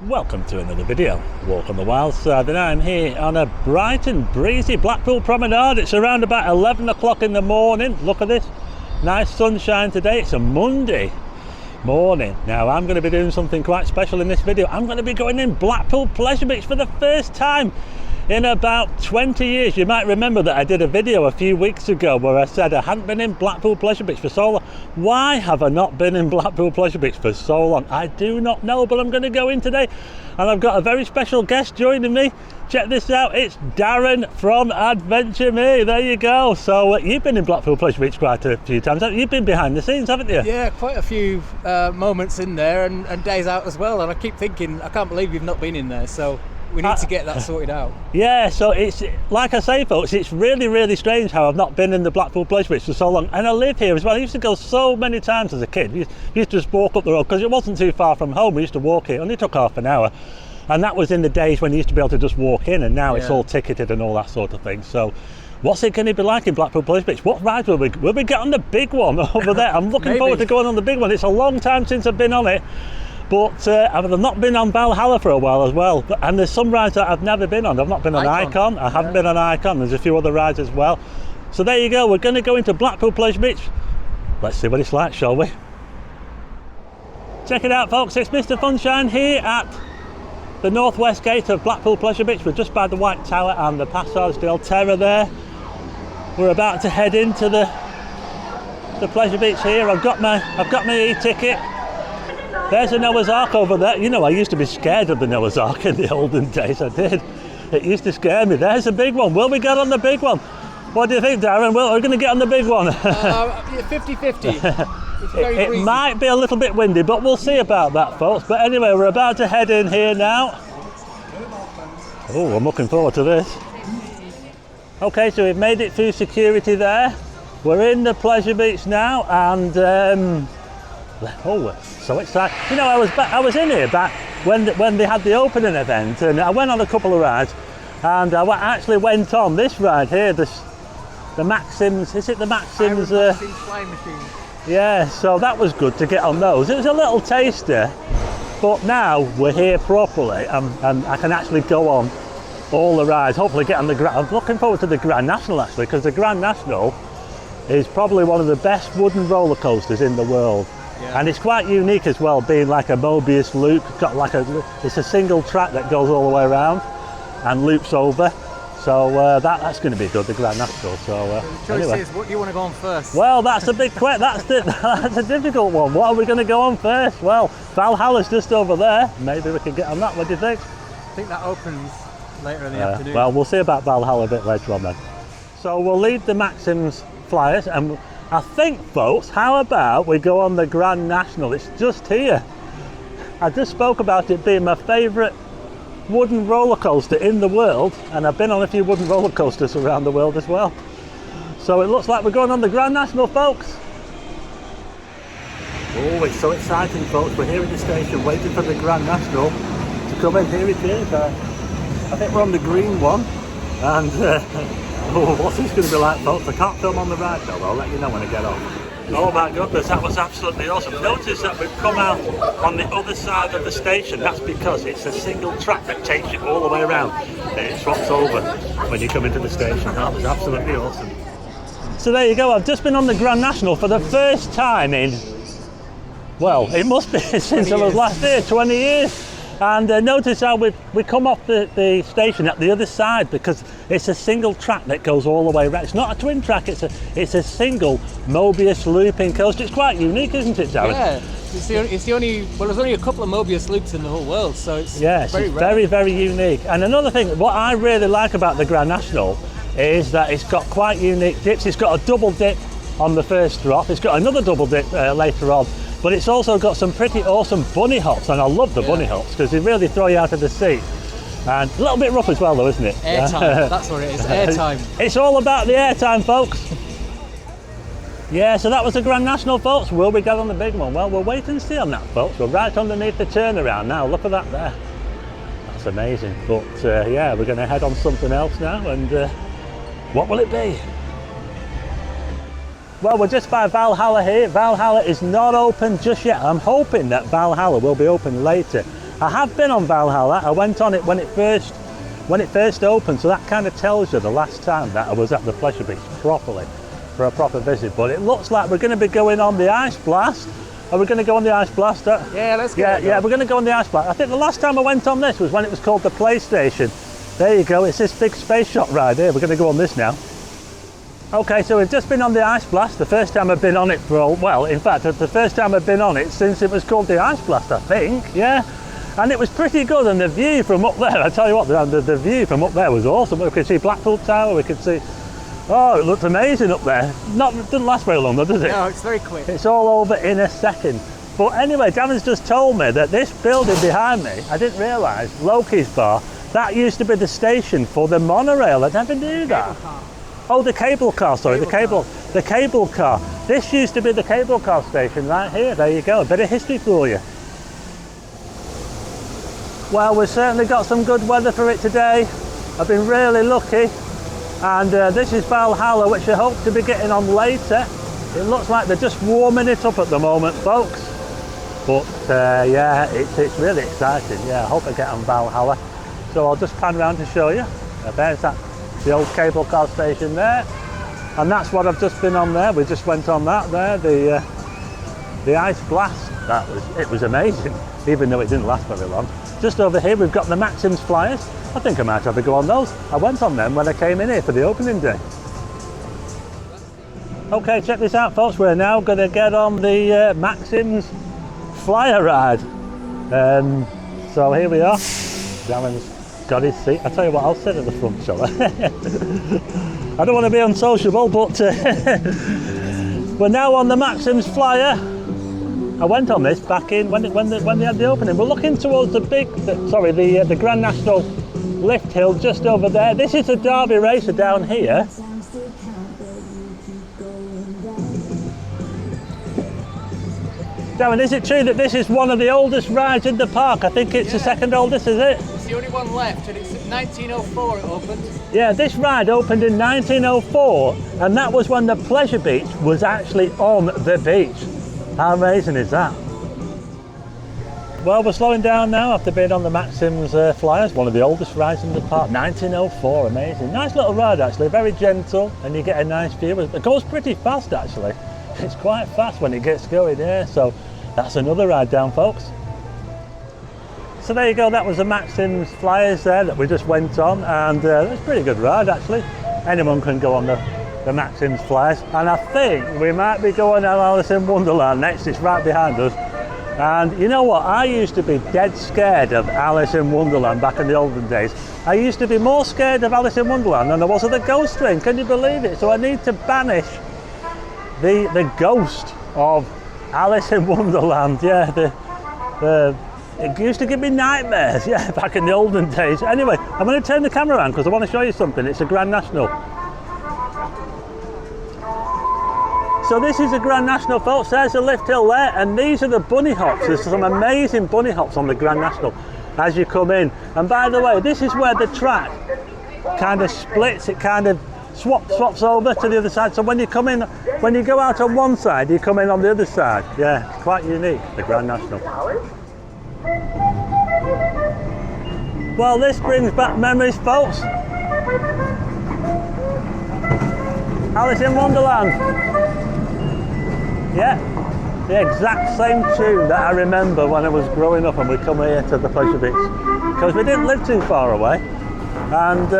Welcome to another video, Walk on the Wild Side, and I'm here on a bright and breezy Blackpool promenade. It's around about 11 o'clock in the morning. Look at this, nice sunshine today. It's a Monday morning. Now I'm going to be doing something quite special in this video. I'm going to be going in Blackpool Pleasure Beach for the first time in about 20 years. You might remember that I did a video a few weeks ago where I said I hadn't been in Blackpool Pleasure Beach for so long. Why have I not been in Blackpool Pleasure Beach for so long? I do not know, but I'm going to go in today and I've got a very special guest joining me. Check this out, it's Darren from AdventureMe. There you go. So you've been in Blackpool Pleasure Beach quite a few times. You've been behind the scenes, haven't you? Yeah, quite a few moments in there and days out as well, and I keep thinking I can't believe you've not been in there, so we need to get that sorted out. Yeah, so it's like I say, folks, it's really strange how I've not been in the Blackpool Pleasure Beach for so long, and I live here as well. I used to go so many times as a kid. We used to just walk up the road because it wasn't too far from home. We used to walk here, only took half an hour, and that was in the days when you used to be able to just walk in, and now it's all ticketed and all that sort of thing. So what's it going to be like in Blackpool Pleasure Beach? What rides will we get on the big one over there? I'm looking forward to going on the big one. It's a long time since I've been on it. But I've not been on Valhalla for a while as well, and there's some rides that I've never been on. I've not been on Icon. I haven't been on Icon. There's a few other rides as well. So there you go, we're going to go into Blackpool Pleasure Beach. Let's see what it's like, shall we? Check it out, folks, it's Mr. Funshine here at the northwest gate of Blackpool Pleasure Beach. We're just by the White Tower and the Passage del Terra there. We're about to head into the Pleasure Beach here. I've got my e-ticket. There's a Noah's Ark over there. You know, I used to be scared of the Noah's Ark in the olden days. I did. It used to scare me. There's a big one. Will we get on the big one? What do you think, Darren? Well, we're going to get on the big one. 50-50. It might be a little bit windy, but we'll see about that, folks. But anyway, we're about to head in here now. Oh, I'm looking forward to this. Okay, so we've made it through security there. We're in the Pleasure Beach now, and oh, so excited. You know, I was in here back when they had the opening event, and I went on a couple of rides, and I actually went on this ride here, the Maxims. Is it the Maxims? Flying machine. Yeah, so that was good to get on those. It was a little taster, but now we're here properly, and I can actually go on all the rides. Hopefully get on the I'm looking forward to the Grand National, actually, because the Grand National is probably one of the best wooden roller coasters in the world. Yeah. And it's quite unique as well, being like a Mobius loop. It's a single track that goes all the way around and loops over. So that's going to be good, the Grand National. So the choice is, what do you want to go on first? Well, that's a big question. That's a difficult one. What are we going to go on first? Well, Valhalla's just over there. Maybe we can get on that. What do you think? I think that opens later in the afternoon. Well, we'll see about Valhalla a bit later on then. So we'll leave the Maxims Flyers, and I think, folks, how about we go on the Grand National? It's just here. I just spoke about it being my favourite wooden roller coaster in the world, and I've been on a few wooden roller coasters around the world as well. So it looks like we're going on the Grand National, folks. Oh, it's so exciting, folks. We're here at the station waiting for the Grand National to come in. Here it is. I think we're on the green one, and oh, what's this going to be like, folks? I can't film on the ride though, I'll let you know when I get off. Oh my goodness, that was absolutely awesome. Notice that we've come out on the other side of the station. That's because it's a single track that takes you all the way around. And it swaps over when you come into the station. That was absolutely awesome. So there you go, I've just been on the Grand National for the first time in, well, it must be since I was last here, 20 years. And notice how we come off the station at the other side, because it's a single track that goes all the way around. It's not a twin track, it's a single Mobius looping coaster. It's quite unique, isn't it, Darren? Yeah, it's the only, well, there's only a couple of Mobius loops in the whole world, so it's very unique. And another thing, what I really like about the Grand National is that it's got quite unique dips. It's got a double dip on the first drop, it's got another double dip later on. But it's also got some pretty awesome bunny hops, and I love the bunny hops because they really throw you out of the seat. And a little bit rough as well though, isn't it? Airtime, that's what it is, airtime. It's all about the airtime, folks. Yeah, so that was the Grand National, folks. Will we get on the big one? Well, we'll wait and see on that, folks. We're right underneath the turnaround now. Look at that there. That's amazing. But yeah, we're going to head on something else now, and what will it be? Well, we're just by Valhalla here. Valhalla is not open just yet. I'm hoping that Valhalla will be open later. I have been on Valhalla. I went on it when it first opened, so that kind of tells you the last time that I was at the Pleasure Beach properly, for a proper visit. But it looks like we're going to be going on the Ice Blast. Are we going to go on the Ice Blast? Yeah, let's go. Yeah, we're going to go on the Ice Blast. I think the last time I went on this was when it was called the PlayStation. There you go, it's this big space shot ride here. We're going to go on this now. Okay, so we've just been on the Ice Blast, the first time I've been on it for, well, in fact, the first time I've been on it since it was called the Ice Blast, I think, yeah. And it was pretty good, and the view from up there, I tell you what, the view from up there was awesome. We could see Blackpool Tower, we could see, oh, it looked amazing up there. It doesn't last very long though, does it? No, it's very quick. It's all over in a second. But anyway, Darren's just told me that this building behind me, I didn't realise, Loki's Bar, that used to be the station for the monorail. I never knew that. Oh, the cable car, sorry, the cable car. This used to be the cable car station right here. There you go, a bit of history for you. Well, we've certainly got some good weather for it today. I've been really lucky. And this is Valhalla, which I hope to be getting on later. It looks like they're just warming it up at the moment, folks. But yeah, it's really exciting. Yeah, I hope I get on Valhalla. So I'll just pan around to show you. There's that, the old cable car station there. And that's what I've just been on there. We just went on that there, the Ice Blast. It was amazing, even though it didn't last very long. Just over here we've got the Maxim's Flyers. I think I might have to go on those. I went on them when I came in here for the opening day. Okay, check this out folks, we're now going to get on the Maxim's Flyer ride. So here we are. Darren's got his seat. I tell you what, I'll sit at the front, shall I? I don't want to be unsociable, but we're now on the Maxim's Flyer. I went on this back in when they had the opening. We're looking towards the Grand National lift hill just over there. This is the Derby Racer down here. Darren, is it true that this is one of the oldest rides in the park? I think it's the second oldest, is it? It's the only one left, and it's 1904 it opened. Yeah, this ride opened in 1904, and that was when the Pleasure Beach was actually on the beach. How amazing is that? Well, we're slowing down now after being on the Maxim's Flyers, one of the oldest rides in the park. 1904, amazing. Nice little ride actually, very gentle, and you get a nice view. It goes pretty fast actually. It's quite fast when it gets going, yeah, so that's another ride down, folks. So there you go, that was the Maxim's Flyers there that we just went on, and it was a pretty good ride actually. Anyone can go on the Maxim's Flyers, and I think we might be going on Alice in Wonderland next. It's right behind us. And you know what, I used to be dead scared of Alice in Wonderland back in the olden days. I used to be more scared of Alice in Wonderland than I was of the ghost train, can you believe it? So I need to banish the ghost of Alice in Wonderland. Yeah, it used to give me nightmares, yeah, back in the olden days. Anyway, I'm going to turn the camera around because I want to show you something. It's a Grand National. So this is the Grand National, folks. There's the lift hill there, and these are the bunny hops. There's some amazing bunny hops on the Grand National as you come in. And by the way, this is where the track kind of splits. It kind of swaps over to the other side. So when you come in, when you go out on one side, you come in on the other side. Yeah, it's quite unique, the Grand National. Well, this brings back memories, folks. Alice in Wonderland. Yeah, the exact same tune that I remember when I was growing up and we come here to the Pleasure Beach, because we didn't live too far away. And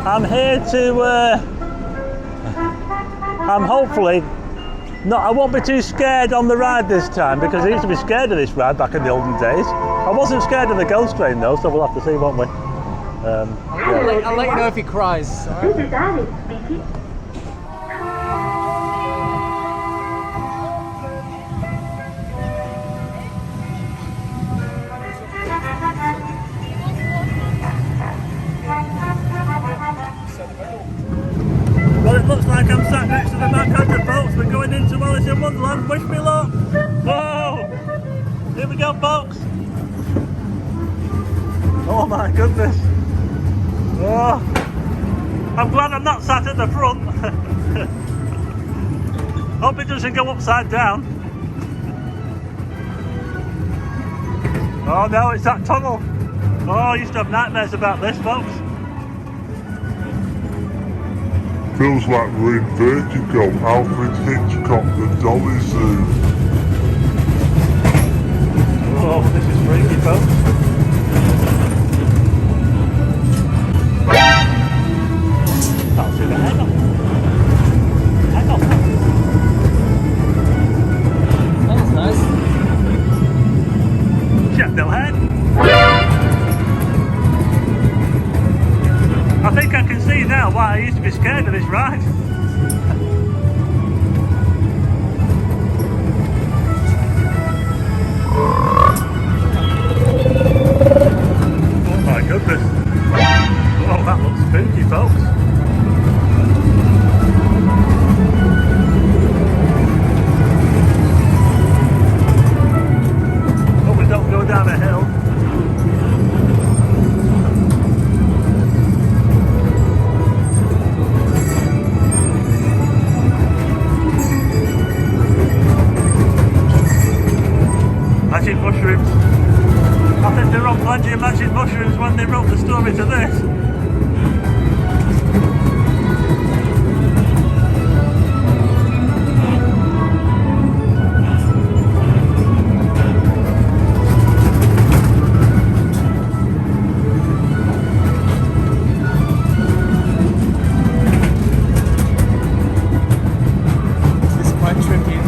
I'm here to, I'm hopefully, I won't be too scared on the ride this time, because I used to be scared of this ride back in the olden days. I wasn't scared of the ghost train though, so we'll have to see, won't we? Yeah. I'll let you know if he cries. This is Alice speaking. Well, it looks like I'm sat next to the backcountry, folks. We're going into Alice in Wonderland. Wish me luck. Whoa! Here we go, folks. Oh my goodness. Oh, I'm glad I'm not sat at the front. Hope it doesn't go upside down. Oh no, it's that tunnel. Oh, I used to have nightmares about this, folks. Feels like we're in Vertigo, Alfred Hitchcock, the Dolly Zoo. Oh, this is freaky, folks. Can't see the head on. Head on. That was nice. Sheffield head. I think I can see now why I used to be scared of this ride. Oh my goodness. Oh, that looks spooky, folks. Hope we don't go down a hill. Magic mushrooms. I think they wrote plenty of magic mushrooms when they wrote the story to this. This is quite tricky.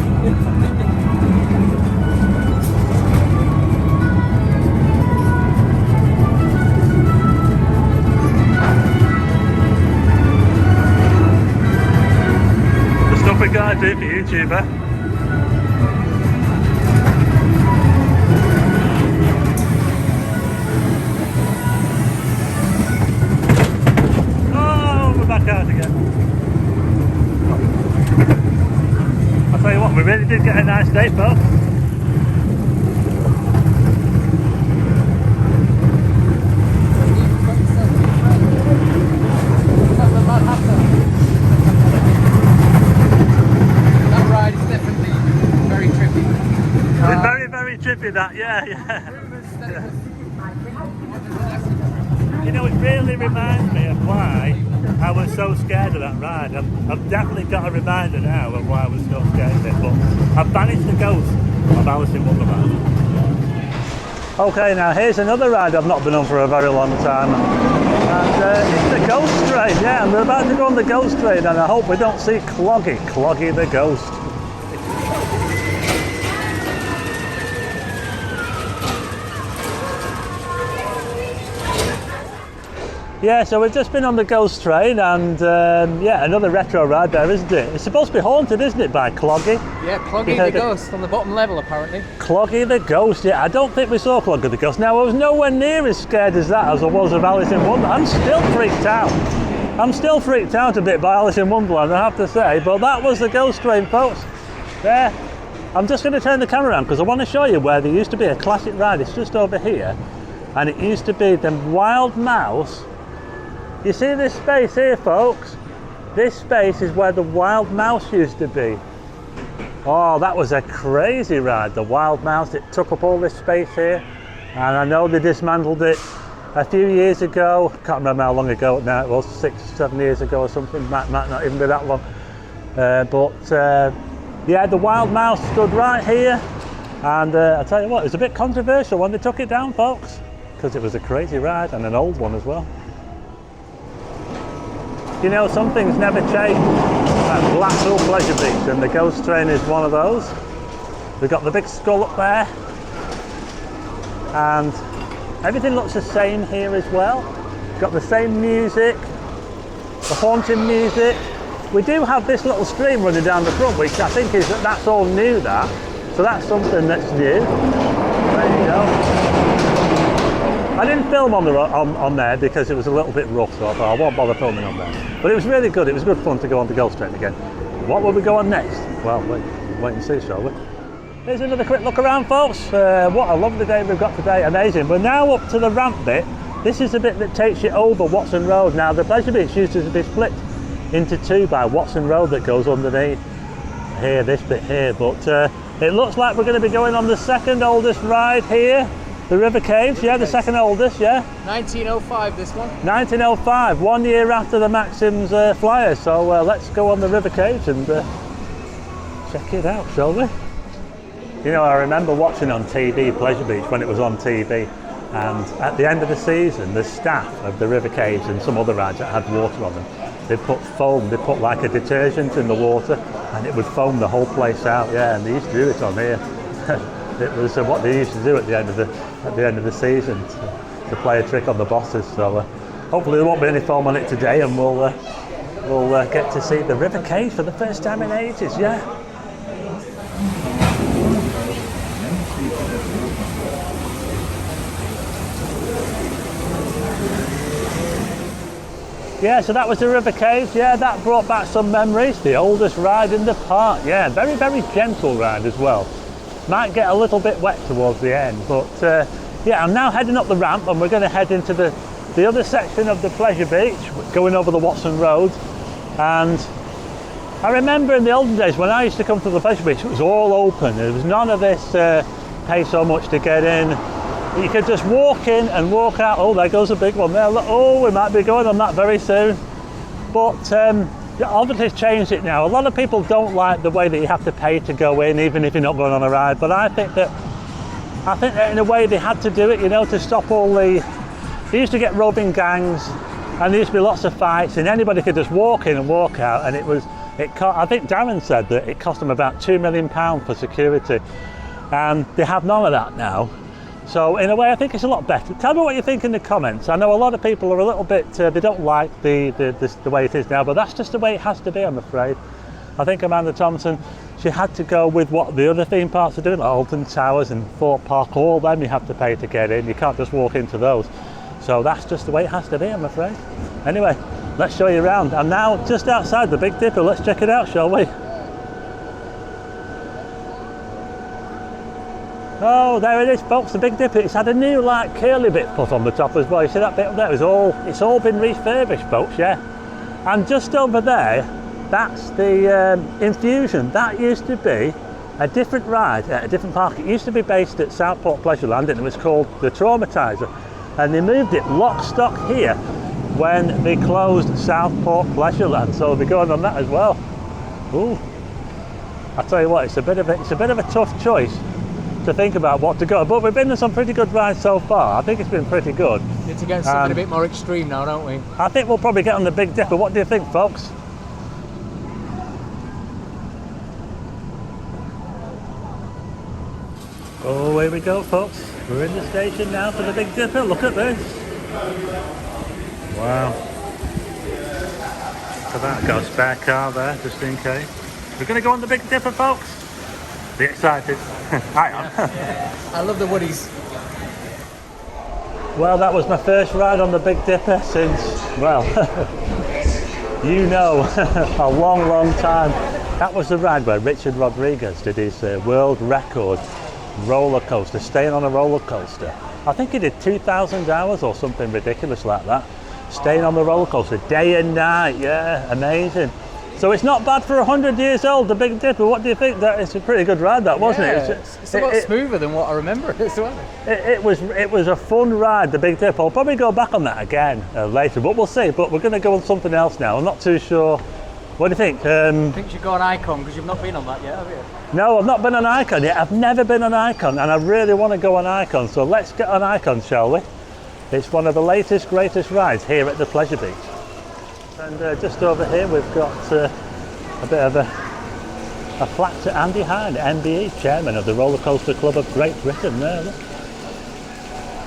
The stuff we gotta do for YouTuber. Oh, we're back out again. I'll tell you what, we really did get a nice day, folks. That ride is definitely very trippy. It's very, very trippy that, yeah. You know, it really reminds me of why I was so scared of that ride. I've definitely got a reminder now of why I was so scared of it, but I've banished the ghost of Alice in Wonderland. Okay, now here's another ride I've not been on for a very long time. And it's the ghost train, yeah, and we're about to go on the ghost train, and I hope we don't see Cloggy the ghost. Yeah, so we've just been on the ghost train, and yeah, another retro ride there, isn't it? It's supposed to be haunted, isn't it, by Cloggy? Yeah, Cloggy the ghost on the bottom level apparently. Cloggy the ghost, yeah. I don't think we saw Cloggy the ghost. Now, I was nowhere near as scared as that as I was of Alice in Wonderland. I'm still freaked out. I'm still freaked out a bit by Alice in Wonderland, I have to say, but that was the ghost train, folks. There. I'm just going to turn the camera around because I want to show you where there used to be a classic ride. It's just over here, and it used to be the Wild Mouse. You see this space here, folks? This space is where the Wild Mouse used to be. Oh, that was a crazy ride, the Wild Mouse. It took up all this space here, and I know they dismantled it a few years ago. Can't remember how long ago now it was, 6 or 7 years ago or something. Might not even be that long. Yeah, the Wild Mouse stood right here, and I tell you what, it was a bit controversial when they took it down, folks, because it was a crazy ride and an old one as well. You know, some things never change at Blackpool Pleasure Beach, and the ghost train is one of those. We've got the big skull up there, and everything looks the same here as well. Got the same music, the haunting music. We do have this little stream running down the front, which I think is that's all new, that. So that's something that's new. There you go. I didn't film on there because it was a little bit rough, so I thought I won't bother filming on there. But it was really good. It was good fun to go on the ghost train again. What will we go on next? Well, wait and see, shall we? Here's another quick look around, folks. What a lovely day we've got today. Amazing. We're now up to the ramp bit. This is the bit that takes you over Watson Road. Now, the Pleasure Beach used to be split into two by Watson Road that goes underneath here, this bit here. But it looks like we're going to be going on the second oldest ride here. The River Caves, yeah, the second oldest, yeah. 1905 this one. 1905, 1 year after the Maxim's Flyer. So let's go on the River Caves and check it out, shall we? You know, I remember watching on TV Pleasure Beach when it was on TV, and at the end of the season, the staff of the River Caves and some other rides that had water on them, they put foam, they put like a detergent in the water, and it would foam the whole place out. Yeah, and they used to do it on here. It was what they used to do at the end of the season to play a trick on the bosses. So hopefully there won't be any foam on it today, and we'll get to see the River Caves for the first time in ages. Yeah. Yeah, so that was the River Caves. Yeah, that brought back some memories. The oldest ride in the park. Yeah, very, very gentle ride as well. Might get a little bit wet towards the end, but yeah, I'm now heading up the ramp, and we're going to head into the other section of the Pleasure Beach, going over the Watson Road. And I remember in the olden days when I used to come to the Pleasure Beach, it was all open. There was none of this pay so much to get in. You could just walk in and walk out. Oh, there goes a big one there. Look, oh, we might be going on that very soon. But obviously it's changed it now. A lot of people don't like the way that you have to pay to go in, even if you're not going on a ride. But I think that in a way they had to do it, you know, to stop all the. They used to get roving gangs, and there used to be lots of fights, and anybody could just walk in and walk out. And I think Darren said that it cost them about £2 million for security, and they have none of that now. So in a way, I think it's a lot better. Tell me what you think in the comments. I know a lot of people are a little bit, they don't like the way it is now, but that's just the way it has to be, I'm afraid. I think Amanda Thompson, she had to go with what the other theme parks are doing, like Alton Towers and Thorpe Park. All them you have to pay to get in. You can't just walk into those. So that's just the way it has to be, I'm afraid. Anyway, let's show you around. I'm now just outside the Big Dipper. Let's check it out, shall we? Oh, there it is, folks, the Big Dipper. It's had a new, like, curly bit put on the top as well. You see that bit up there? It's all been refurbished, folks, yeah. And just over there, that's the Infusion. That used to be a different ride at a different park. It used to be based at Southport Pleasureland, and it was called the Traumatizer. And they moved it lock stock here when they closed Southport Pleasureland. So we'll be going on that as well. Ooh, I tell you what, it's a bit of a tough choice to think about what to go, but we've been on some pretty good rides so far. I think it's been pretty good. Need to get something a bit more extreme now, don't we? I think we'll probably get on the Big Dipper. What do you think, folks? Oh, here we go, folks. We're in the station now for the Big Dipper. Look at this. Wow. So that got a spare car there, just in case. We're going to go on the Big Dipper, folks. Be excited. I am. I love the woodies. Well, that was my first ride on the Big Dipper since, well, you know, a long, long time. That was the ride where Richard Rodriguez did his world record roller coaster, staying on a roller coaster. I think he did 2,000 hours or something ridiculous like that. Staying on the roller coaster day and night, yeah, amazing. So it's not bad for 100 years old, the Big Dipper. What do you think? That it's a pretty good ride, that, wasn't it? It's a lot smoother than what I remember it as well. It was a fun ride, the Big Dipper. I'll probably go back on that again later, but we'll see. But we're going to go on something else now. I'm not too sure. What do you think? I think you should go on Icon, because you've not been on that yet, have you? No, I've not been on Icon yet. I've never been on Icon, and I really want to go on Icon. So let's get on Icon, shall we? It's one of the latest, greatest rides here at the Pleasure Beach. And just over here we've got a bit of a plaque to Andy Hine, MBE, chairman of the Roller Coaster Club of Great Britain. There, look.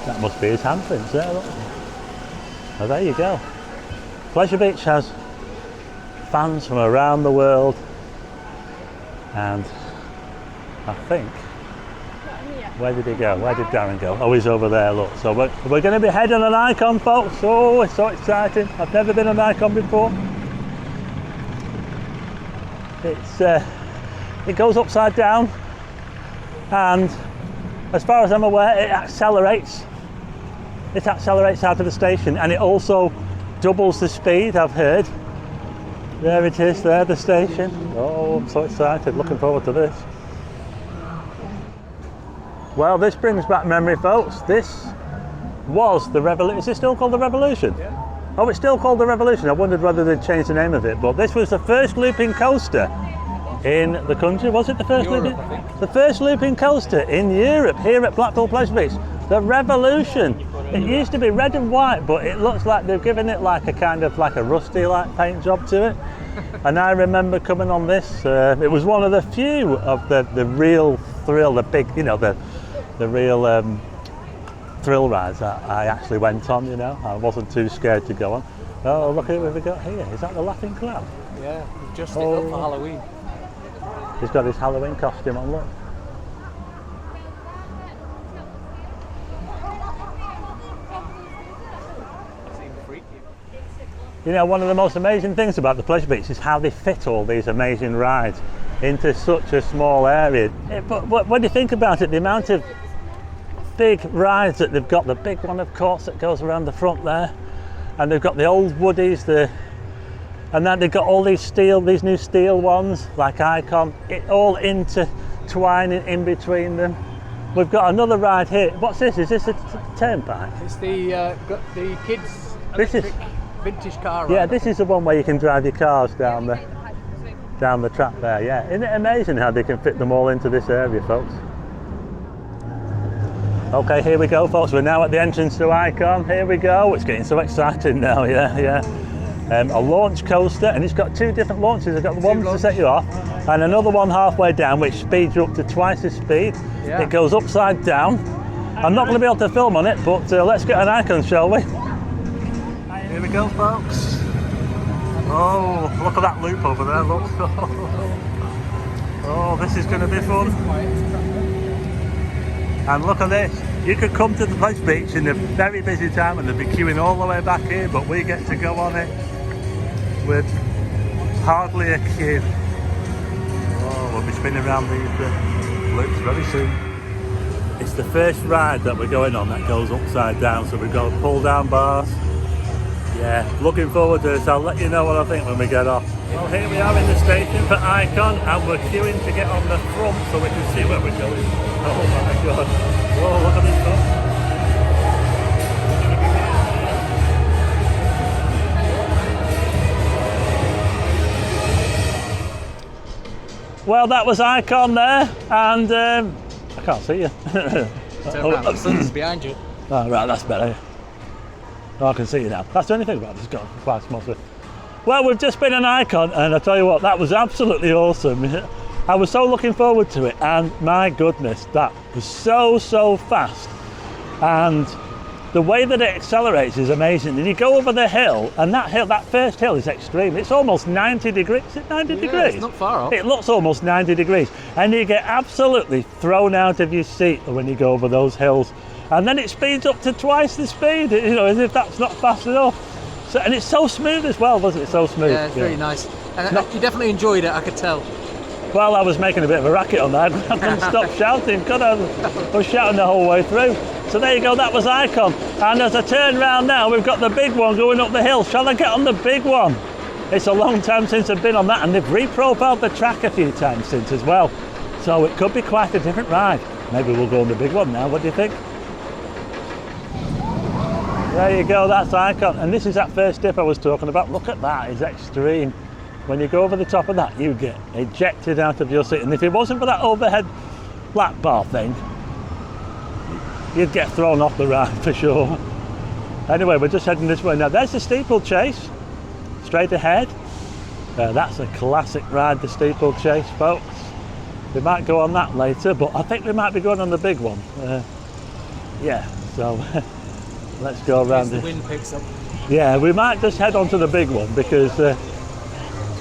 That must be his handprints there, look. Oh, there you go. Pleasure Beach has fans from around the world, and I think, where did he go? Where did Darren go? Oh, he's over there, look. So we're going to be heading on Icon, folks. Oh, it's so exciting. I've never been on Icon before. It goes upside down, and as far as I'm aware, it accelerates out of the station, and it also doubles the speed, I've heard. There it is, there, the station. Oh, I'm so excited, looking forward to this. Well, this brings back memory, folks. This was the Revolution. Is it still called the Revolution? Yeah. Oh, it's still called the Revolution. I wondered whether they'd changed the name of it, but this was the first looping coaster in the country. Was it the first Europe, looping? I think. The first looping coaster in Europe, here at Blackpool Pleasure Beach. The Revolution. It used to be red and white, but it looks like they've given it like a kind of like a rusty like paint job to it. And I remember coming on this. It was one of the few of the real thrill, the big, you know, the real thrill rides that I actually went on. You know, I wasn't too scared to go on. Oh, look at what we've got here. Is that the Laughing Clown? Yeah, we've just lit up for Halloween. He's got his Halloween costume on. Look. You know, one of the most amazing things about the Pleasure Beach is how they fit all these amazing rides into such a small area. But when you think about it, the amount of big rides that they've got, the big one of course that goes around the front there, and they've got the old woodies, and then they've got all these new steel ones like Icon, it all intertwining in between them. We've got another ride here. What's this? Is this a turnpike? It's the kids electric vintage car ride. Yeah, this is the one where you can drive your cars down the track there. Yeah, isn't it amazing how they can fit them all into this area, folks? Okay, here we go, folks. We're now at the entrance to Icon. Here we go. It's getting so exciting now. Yeah. A launch coaster, and it's got two different launches. It's got the one to set you off, and another one halfway down, which speeds you up to twice the speed. Yeah. It goes upside down. I'm not going to be able to film on it, but let's get an Icon, shall we? Here we go, folks. Oh, look at that loop over there, look. Oh, this is going to be fun. And look at this. You could come to the Pleasure Beach in a very busy time and they'll be queuing all the way back here, but we get to go on it with hardly a queue. Oh, we'll be spinning around these loops very soon. It's the first ride that we're going on that goes upside down, so we've got pull down bars. Yeah, looking forward to this. I'll let you know what I think when we get off. Well, here we are in the station for Icon, and we're queuing to get on the front so we can see where we're going. Oh my god. Whoa, look at this stuff. Well, that was Icon there, and I can't see you. The sun's behind you. Oh, right, that's better. Oh, I can see you now. That's the only thing about it. It's got quite small. Well, we've just been an Icon, and I tell you what, that was absolutely awesome. I was so looking forward to it, and my goodness, that was so fast. And the way that it accelerates is amazing. And you go over the hill, and that first hill is extreme. It's almost 90 degrees. Is it 90 degrees? It's not far off. It looks almost 90 degrees. And you get absolutely thrown out of your seat when you go over those hills. And then it speeds up to twice the speed, you know, as if that's not fast enough. So, and it's so smooth as well, wasn't it? So smooth. Yeah, it's very nice. And you definitely enjoyed it, I could tell. Well, I was making a bit of a racket on that. I couldn't stop shouting, could I? I was shouting the whole way through. So there you go, that was Icon. And as I turn round now, we've got the big one going up the hill. Shall I get on the big one? It's a long time since I've been on that, and they've reprofiled the track a few times since as well. So it could be quite a different ride. Maybe we'll go on the big one now, what do you think? There you go, that's Icon. And this is that first dip I was talking about. Look at that, it's extreme. When you go over the top of that, you get ejected out of your seat. And if it wasn't for that overhead lap bar thing, you'd get thrown off the ride for sure. Anyway, we're just heading this way now. There's the steeplechase, straight ahead. That's a classic ride, the steeplechase, folks. We might go on that later, but I think we might be going on the big one. Yeah, so let's go around. The wind picks up. Yeah, we might just head on to the big one because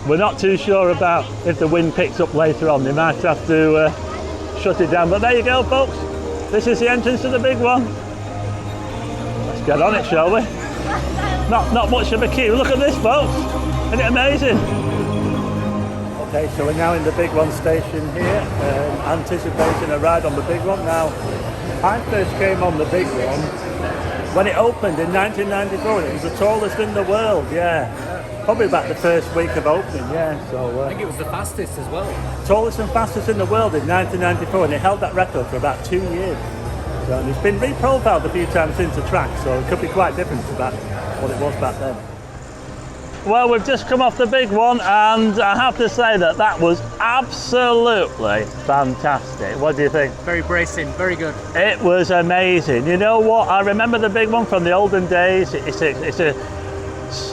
we're not too sure about if the wind picks up later on. They might have to shut it down. But there you go, folks. This is the entrance to the big one. Let's get on it, shall we? Not much of a queue. Look at this, folks. Isn't it amazing? Okay, so we're now in the big one station here, anticipating a ride on the big one. Now, I first came on the big one when it opened in 1994. It was the tallest in the world, yeah. probably about the first week of opening, yeah. So I think it was the fastest as well. tallest and fastest in the world in 1994, and it held that record for about 2 years. So, and it's been reprofiled a few times since the track, so it could be quite different to that, what it was back then. Well, we've just come off the big one, and I have to say that that was absolutely fantastic. What do you think? Very bracing, very good. It was amazing. You know what? I remember the big one from the olden days. It's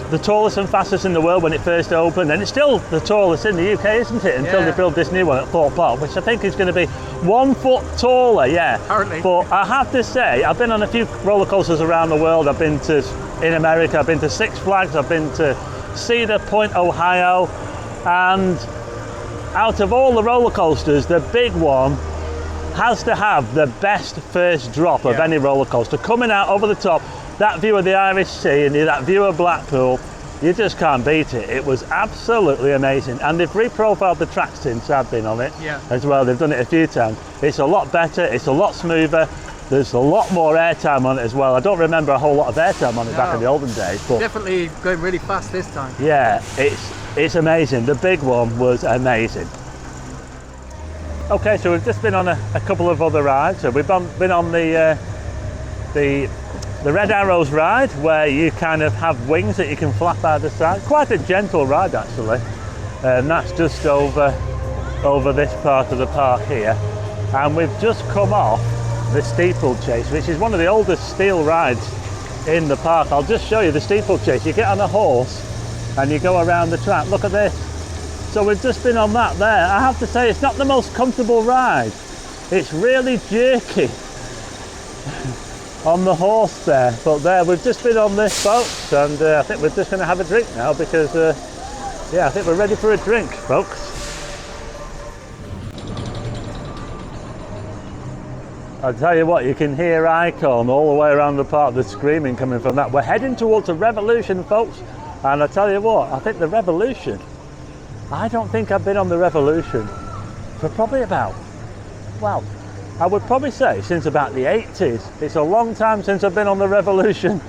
the tallest and fastest in the world when it first opened, and it's still the tallest in the UK, isn't it? Until they build this new one at Thorpe Park, which I think is going to be 1 foot taller, yeah. Apparently. But I have to say, I've been on a few roller coasters around the world. I've been to, in America, I've been to Six Flags, I've been to Cedar Point, Ohio, and out of all the roller coasters, the big one has to have the best first drop of any roller coaster. Coming out over the top, that view of the Irish Sea and that view of Blackpool, you just can't beat it. It was absolutely amazing, and they've reprofiled the track since I've been on it as well. They've done it a few times. It's a lot better, it's a lot smoother. There's a lot more airtime on it as well. I don't remember a whole lot of airtime on it back in the olden days, but definitely going really fast this time. Yeah, it's amazing. The big one was amazing. Okay, so we've just been on a couple of other rides. So we've been on the Red Arrows ride, where you kind of have wings that you can flap out the side. Quite a gentle ride actually, and that's just over this part of the park here. And we've just come off the steeplechase, which is one of the oldest steel rides in the park. I'll just show you the steeplechase. You get on a horse and you go around the track. Look at this. So we've just been on that there. I have to say, it's not the most comfortable ride. It's really jerky on the horse there. But there, we've just been on this, folks, and I think we're just going to have a drink now because, yeah, I think we're ready for a drink, folks. I'll tell you what, you can hear Icon all the way around the park, the screaming coming from that. We're heading towards the Revolution, folks, and I tell you what, I think the Revolution, I don't think I've been on the Revolution for probably about, well, I would probably say since about the 80s. It's a long time since I've been on the Revolution.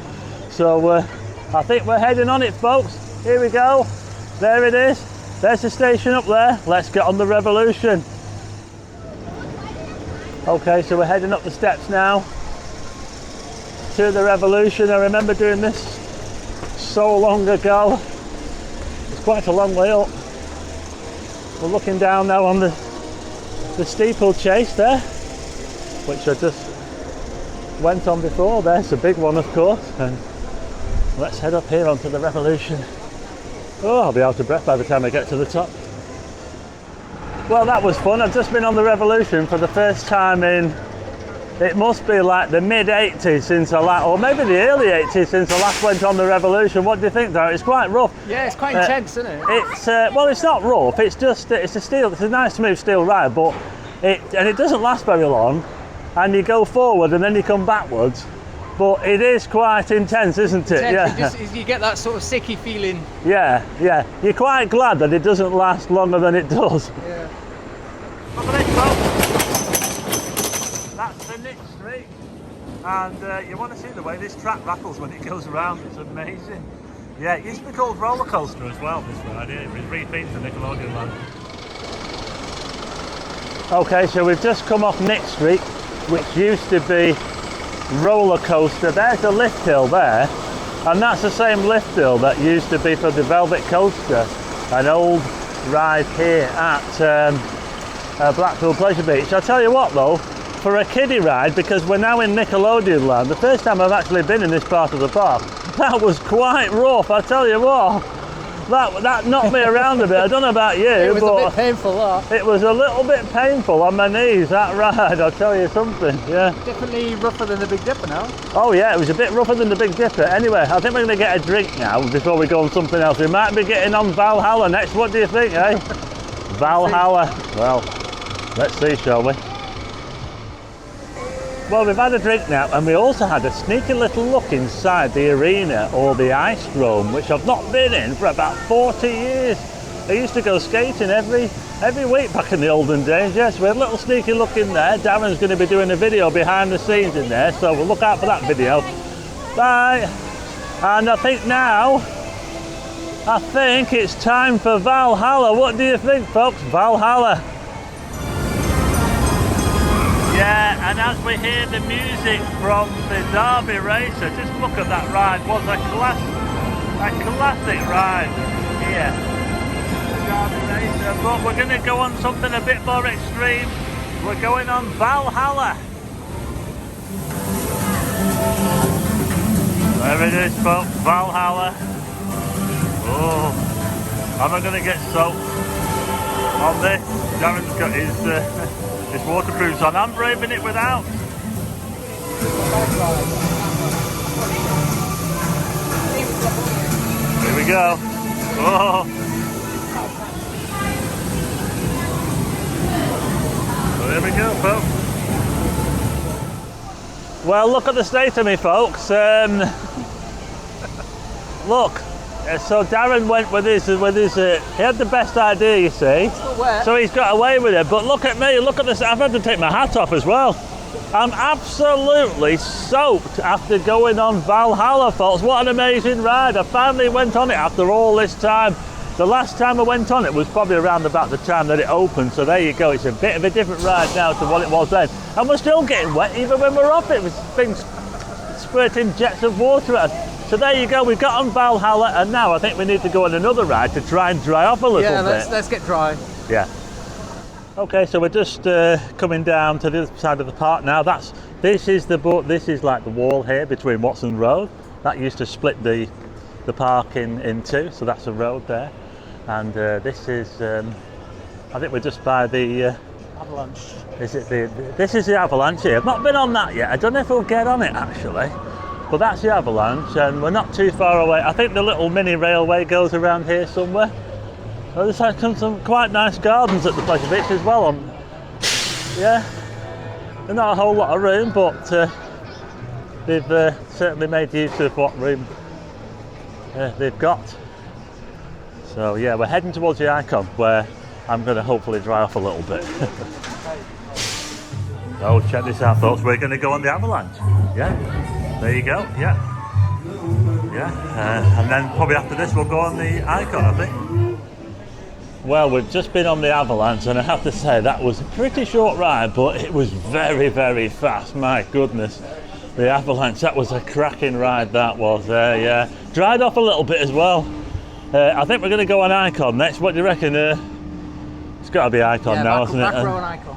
So I think we're heading on it, folks. Here we go. There it is. There's the station up there. Let's get on the Revolution. Okay, so we're heading up the steps now to the Revolution. I remember doing this so long ago. It's quite a long way up. We're looking down now on the steeplechase there, which I just went on before. There's a big one, of course, and let's head up here onto the Revolution. Oh, I'll be out of breath by the time I get to the top. Well, that was fun. I've just been on the Revolution for the first time in, it must be like the mid-80s since I last, or maybe the early 80s since I last went on the Revolution. What do you think, Darren? It's quite rough. Yeah, it's quite intense, isn't it? It's well, it's not rough. It's just it's a nice smooth steel ride, but it doesn't last very long. And you go forward and then you come backwards, but it is quite intense, isn't it? Yeah. You get that sort of sicky feeling. Yeah, yeah. You're quite glad that it doesn't last longer than it does. Yeah. Look at this, folks. That's the Nick Street, and you want to see the way this track rattles when it goes around. It's amazing. Yeah, it used to be called Roller Coaster as well, this ride here. It was rethemed to Nickelodeon Land. Okay, so we've just come off Nick Street, which used to be Roller Coaster. There's a lift hill there, and that's the same lift hill that used to be for the Velvet Coaster, an old ride here at Blackpool Pleasure Beach. I'll tell you what though, for a kiddie ride, because we're now in Nickelodeon Land, the first time I've actually been in this part of the park, that was quite rough, I tell you what. That knocked me around a bit. I don't know about you, it was but a bit painful, that. It was a little bit painful on my knees, that ride, I'll tell you something, yeah. Definitely rougher than the Big Dipper now. Oh yeah, it was a bit rougher than the Big Dipper. Anyway, I think we're going to get a drink now before we go on something else. We might be getting on Valhalla next. What do you think, eh? Valhalla. Well, let's see, shall we? Well, we've had a drink now, and we also had a sneaky little look inside the arena, or the ice dome, which I've not been in for about 40 years. I used to go skating every week back in the olden days. Yes, we had a little sneaky look in there. Darren's going to be doing a video behind the scenes in there, so we'll look out for that video. Bye. And I think now I think it's time for Valhalla. What do you think, folks? Valhalla. Yeah, and as we hear the music from the Derby Racer, just look at that ride. Was a classic ride here. The Derby Racer, but we're going to go on something a bit more extreme. We're going on Valhalla. There it is, folks, Valhalla. Oh, am I going to get soaked on this? Darren's got his waterproofs on. I'm braving it without. Here we go. Oh. So there we go, folks. Well, look at the state of me, folks. Look. So Darren went with his he had the best idea, you see. So he's got away with it. But look at me, look at this. I've had to take my hat off as well. I'm absolutely soaked after going on Valhalla, folks. What an amazing ride. I finally went on it after all this time. The last time I went on it was probably around about the time that it opened. So there you go. It's a bit of a different ride now to what it was then. And we're still getting wet even when we're off it. It was things squirting jets of water at us. So there you go, we've got on Valhalla, and now I think we need to go on another ride to try and dry off a little bit. Yeah, let's get dry. Yeah. Okay, so we're just coming down to the other side of the park now. This is like the wall here between Watson Road. That used to split the park in two, so that's a road there. And this is, I think we're just by the Avalanche. This is the Avalanche here. I've not been on that yet. I don't know if we'll get on it actually. But that's the Avalanche, and we're not too far away. I think the little mini railway goes around here somewhere. Well, there's some quite nice gardens at the Pleasure Beach as well. Yeah, there's not a whole lot of room, but they've certainly made use of what room they've got. So yeah, we're heading towards the Icon, where I'm going to hopefully dry off a little bit. Oh, check this out, folks. We're going to go on the Avalanche. Yeah. There you go, yeah. And then probably after this we'll go on the Icon, I think. Well, we've just been on the Avalanche, and I have to say that was a pretty short ride, but it was very, very fast. My goodness, the Avalanche, that was a cracking ride, that was. Yeah, dried off a little bit as well. I think we're going to go on Icon next. What do you reckon? It's got to be Icon now, hasn't it? Back row and Icon.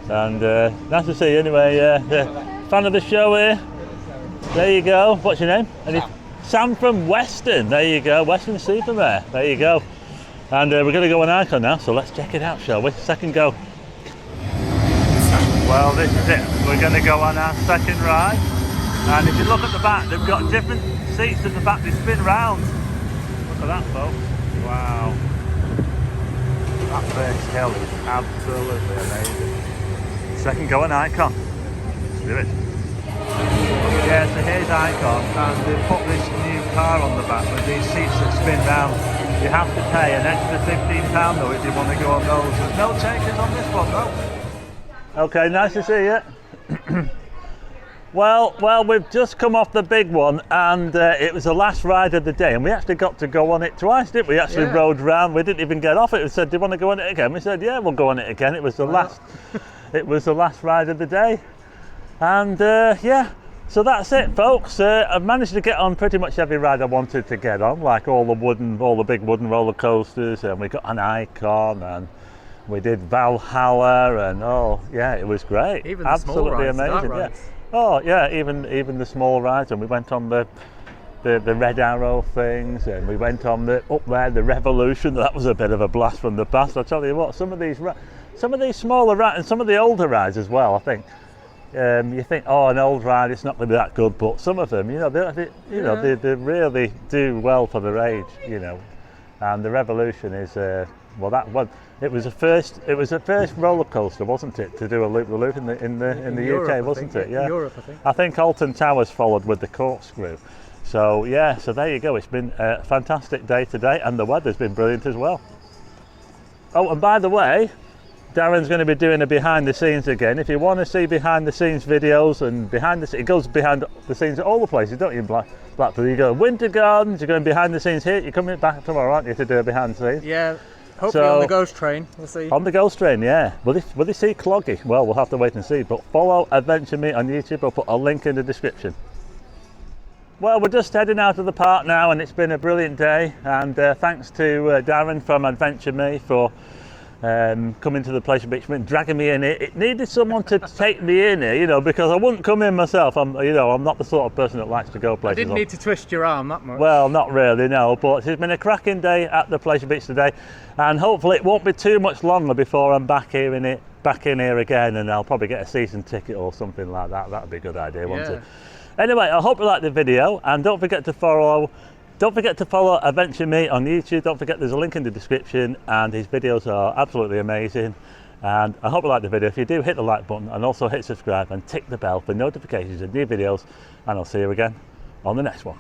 And nice to see you anyway. Fan of the show here. There you go. What's your name? Sam from Weston. There you go. Weston Supermare. There you go. And we're going to go on Icon now, so let's check it out, shall we? Second go. Well, this is it. We're going to go on our second ride. And if you look at the back, they've got different seats at the back. They spin round. Look at that, folks. Wow. That first hill is absolutely amazing. Second go on Icon. Let's do it. Yeah, so here's Icon, and they've put this new car on the back with these seats that spin round. You have to pay an extra £15 though if you want to go on those. There's no takers on this one though. Okay, nice to see you. Well, we've just come off the big one, and it was the last ride of the day, and we actually got to go on it twice, didn't we? We actually rode round. We didn't even get off it. We said, "Do you want to go on it again?" We said, "Yeah, we'll go on it again." It was the last. It was the last ride of the day, and yeah. So that's it, folks. I've managed to get on pretty much every ride I wanted to get on, like all the big wooden roller coasters, and we got an Icon, and we did Valhalla, and oh yeah, it was great. Even the absolutely small rides, amazing. Yeah. Oh yeah, even the small rides, and we went on the Red Arrow things, and we went on the Revolution. That was a bit of a blast from the past. I tell you what, some of these smaller rides and some of the older rides as well, I think. You think, oh, an old ride, it's not going to be that good, but some of them, they really do well for their age, And the Revolution is, it was the first roller coaster, wasn't it, to do a loop-the-loop in the Europe, UK, wasn't it? Yeah. In Europe, I think. I think Alton Towers followed with the corkscrew. So yeah, so there you go. It's been a fantastic day today, and the weather's been brilliant as well. Oh, and by the way, Darren's going to be doing a behind the scenes again. If you want to see behind the scenes videos and it goes behind the scenes at all the places, don't you, in Blackpool? You go Winter Gardens, you're going behind the scenes here. You're coming back tomorrow, aren't you, to do a behind the scenes? Yeah, hopefully on the ghost train. We'll see. On the ghost train, yeah. Will they see Cloggy? Well, we'll have to wait and see. But follow AdventureMe on YouTube. I'll put a link in the description. Well, we're just heading out of the park now, and it's been a brilliant day. And thanks to Darren from AdventureMe for coming to the Pleasure Beach and dragging me in here. It needed someone to take me in here, you know, because I wouldn't come in myself. I'm not the sort of person that likes to go places. I didn't need to twist your arm that much. Well, not really, no. But it's been a cracking day at the Pleasure Beach today, and hopefully it won't be too much longer before I'm back in here again, and I'll probably get a season ticket or something like that. That'd be a good idea, wouldn't it? Anyway, I hope you liked the video, and don't forget to follow AdventureMe on YouTube. Don't forget there's a link in the description, and his videos are absolutely amazing. And I hope you liked the video. If you do, hit the like button and also hit subscribe and tick the bell for notifications of new videos, and I'll see you again on the next one.